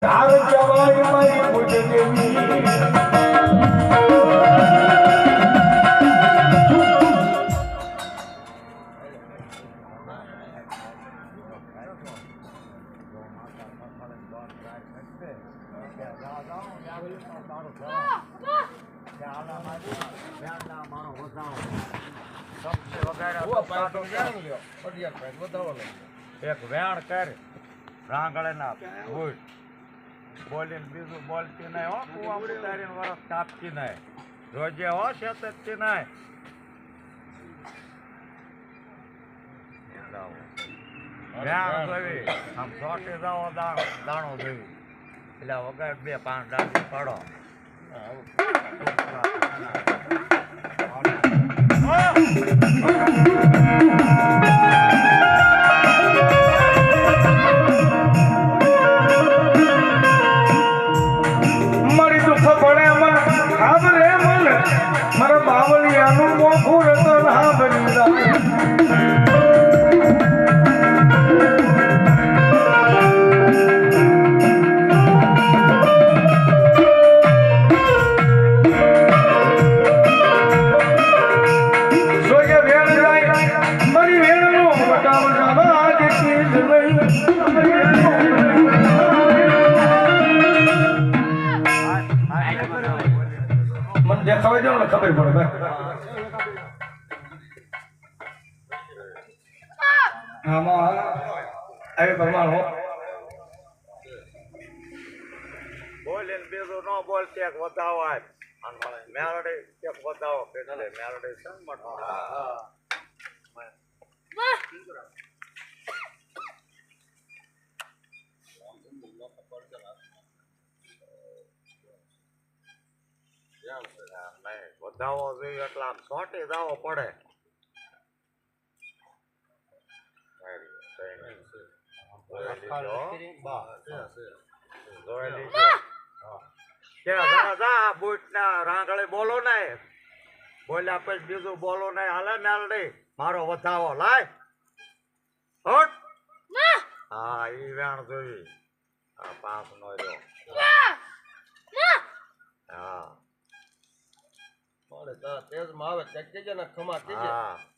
ધાર જવાય મારી પૂજદેવી એક વેણ કર રાંગળે ના ભૂટ બોલીને બીજું બોલતી નહીં હો કુવા ઉતારીને વરસ કાપતી નહીં રોજે હો શેતતી નહીં વેણ જોવી આમ ચોટી જાઓ દાણો જોવી એટલે વગર 2-5 દાંડી પડો મારી દુઃખ પડે હાબરે મન મારા બાવળિયાનું મોખું રતન હાબરી મને દેખાવા દો ને ખબર પડે આમાં આવી પ્રમાણ હો બોલીને બીજું ન બોલતી એક વધાવો મેલડી એક વધાવો એટલે મેલડી સંમત વધાવો જોઈએ એટલે આમ સોટી દાવો પડે બુટ ના રાંગળે બોલો ને બોલ્યા પછી બીજું બોલો નહીં હાલે મેલડી મારો વધાવો લાય હટ હા ઈ વેણ જોઈ હા 5 નો રહ્યો હા તેજ માં આવે ચક્કી છે ને ખમા થઈ જાય.